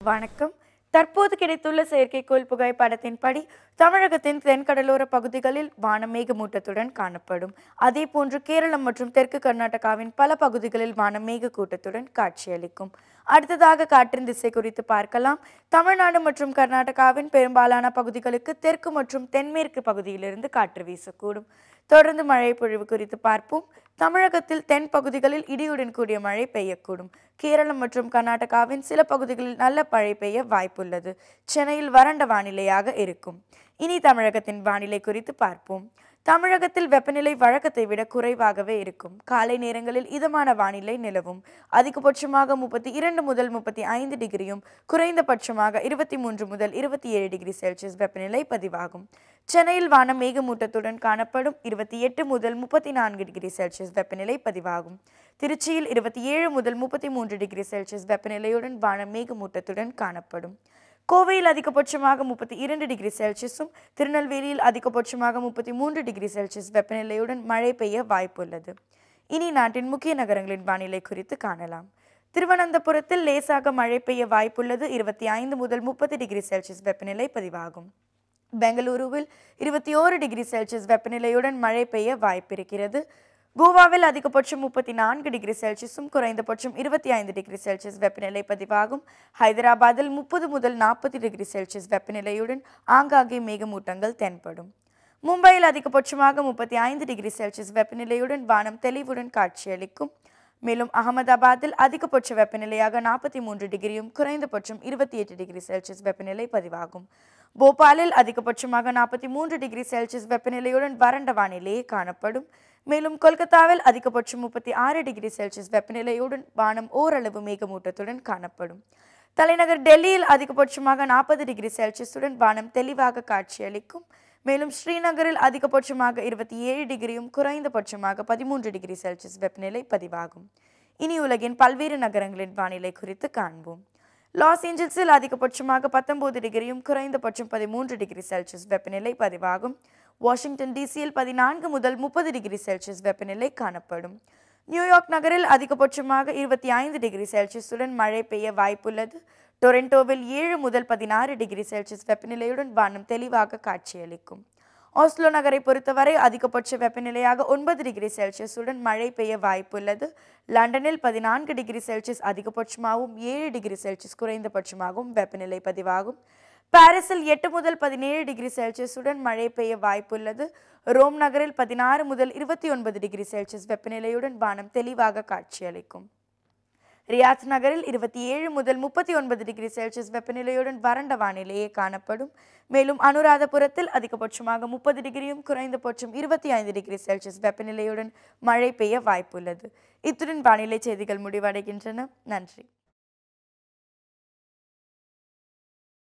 வணக்கம். தற்போது கிடைத்துள்ள செயற்கைக்கோள் புகைப்படத்தின்படி தமிழகத்தின் தென்கடலோர பகுதிகளில் வானம் மேகமூட்டத்துடன் காணப்படும். அதேபோன்று கேரளம் மற்றும் தெற்கு கர்நாடகாவின் பல பகுதிகளில் வானம் மேகக்கூட்டத்துடன் காட்சியளிக்கும். அடுத்ததாக காற்றின் திசை குறித்து பார்க்கலாம். தமிழ்நாடு மற்றும் கர்நாடகாவின் பெரும்பாலான பகுதிகளுக்கு தெற்கு மற்றும் தென்மேற்கு பகுதியிலிருந்து காற்று வீசக்கூடும். தொடர்ந்து மழை பொழிவு குறித்து பார்ப்போம். தமிழகத்தில் தென் பகுதிகளில் இடியுடன் கூடிய மழை பெய்யக்கூடும். கேரளம் மற்றும் கர்நாடகாவின் சில பகுதிகளில் நல்ல மழை பெய்ய வாய்ப்புள்ளது. சென்னையில் வறண்ட வானிலையாக இருக்கும். இனி தமிழகத்தின் வானிலை குறித்து பார்ப்போம். தமிழகத்தில் வெப்பநிலை வழக்கத்தை விட குறைவாகவே இருக்கும். காலை நேரங்களில் இதமான வானிலை நிலவும். அதிகபட்சமாக 32 முதல் 35 டிகிரியும் குறைந்தபட்சமாக 23 முதல் 27 டிகிரி செல்சியஸ் வெப்பநிலை பதிவாகும். சென்னையில் வானம் மேகமூட்டத்துடன் காணப்படும். 28 முதல் 34 டிகிரி செல்சியஸ் வெப்பநிலை பதிவாகும். திருச்சியில் 27 முதல் 33 டிகிரி செல்சியஸ் வெப்பநிலையுடன் வானம் மேகமூட்டத்துடன் காணப்படும். கோவையில் அதிகபட்சமாக 32 டிகிரி செல்சியஸும் திருநெல்வேலியில் அதிகபட்சமாக 33 டிகிரி செல்சியஸ் வெப்பநிலையுடன் மழை பெய்ய வாய்ப்புள்ளது. இனி நாட்டின் முக்கிய நகரங்களின் வானிலை குறித்து காணலாம். திருவனந்தபுரத்தில் லேசாக மழை பெய்ய வாய்ப்புள்ளது. 25 முதல் 30 டிகிரி செல்சியஸ் வெப்பநிலை பதிவாகும். பெங்களூருவில் 21 டிகிரி செல்சியஸ் வெப்பநிலையுடன் மழை பெய்ய வாய்ப்பிருக்கிறது. கோவாவில் அதிகபட்சம் 34 டிகிரி செல்சியஸும் குறைந்தபட்சம் 25 டிகிரி செல்சியஸ் வெப்பநிலை பதிவாகும். ஹைதராபாத்தில் 30 முதல் 40 டிகிரி செல்சியஸ் வெப்பநிலையுடன் ஆங்காங்கே மேகமூட்டங்கள் தென்படும். மும்பையில் அதிகபட்சமாக 35 டிகிரி செல்சியஸ் வெப்பநிலையுடன் வானம் தெளிவுடன் காட்சியளிக்கும். மேலும் அகமதாபாத்தில் அதிகபட்ச வெப்பநிலையாக 43 டிகிரியும் குறைந்தபட்சம் 28 டிகிரி செல்சியஸ் வெப்பநிலை பதிவாகும். போபாலில் அதிகபட்சமாக 43 டிகிரி செல்சியஸ் வெப்பநிலையுடன் வறண்ட வானிலையே காணப்படும். மேலும் கொல்கத்தாவில் அதிகபட்சம் 36 டிகிரி செல்சியஸ் வெப்பநிலையுடன் வானம் ஓரளவு மேகமூட்டத்துடன் காணப்படும். தலைநகர் டெல்லியில் அதிகபட்சமாக 40 டிகிரி செல்சியஸுடன் வானம் தெளிவாக காட்சியளிக்கும். மேலும் ஸ்ரீநகரில் அதிகபட்சமாக 27 டிகிரியும் குறைந்தபட்சமாக 13 டிகிரி செல்சியஸ் வெப்பநிலை பதிவாகும். இனி உலகின் பல்வேறு நகரங்களின் வானிலை குறித்து காண்போம். லாஸ் ஏஞ்சல்ஸில் அதிகபட்சமாக 19 டிகிரியும் குறைந்தபட்சம் 13 டிகிரி செல்சியஸ் வெப்பநிலை பதிவாகும். வாஷிங்டன் டிசியில் 14 முதல் 30 டிகிரி செல்சியஸ் வெப்பநிலை காணப்படும். நியூயார்க் நகரில் அதிகபட்சமாக 25 டிகிரி செல்சியஸுடன் மழை பெய்ய வாய்ப்புள்ளது. டொரண்டோவில் 7 முதல் 16 டிகிரி செல்சியஸ் வெப்பநிலையுடன் வானம் தெளிவாக காட்சியளிக்கும். ஆஸ்லோ நகரை பொறுத்தவரை அதிகபட்ச வெப்பநிலையாக 9 டிகிரி செல்சியஸுடன் மழை பெய்ய வாய்ப்புள்ளது. லண்டனில் 14 டிகிரி செல்சியஸ் அதிகபட்சமாகவும் 7 டிகிரி செல்சியஸ் குறைந்தபட்சமாகவும் வெப்பநிலை பதிவாகும். பாரிஸில் 8 முதல் 17 டிகிரி செல்சியஸுடன் மழை பெய்ய வாய்ப்புள்ளது. ரோம் நகரில் 16 முதல் 29 டிகிரி செல்சியஸ் வெப்பநிலையுடன் வானம் தெளிவாக காட்சியளிக்கும். ரியாத் நகரில் 27 முதல் 39 டிகிரி செல்சியஸ் வெப்பநிலையுடன் வறண்ட வானிலையே காணப்படும். மேலும் அனுராதபுரத்தில் அதிகபட்சமாக 30 டிகிரியும் குறைந்தபட்சம் 25 டிகிரி செல்சியஸ் வெப்பநிலையுடன் மழை பெய்ய வாய்ப்புள்ளது. இத்துடன் வானிலை செய்திகள் முடிவடைகின்றன. நன்றி.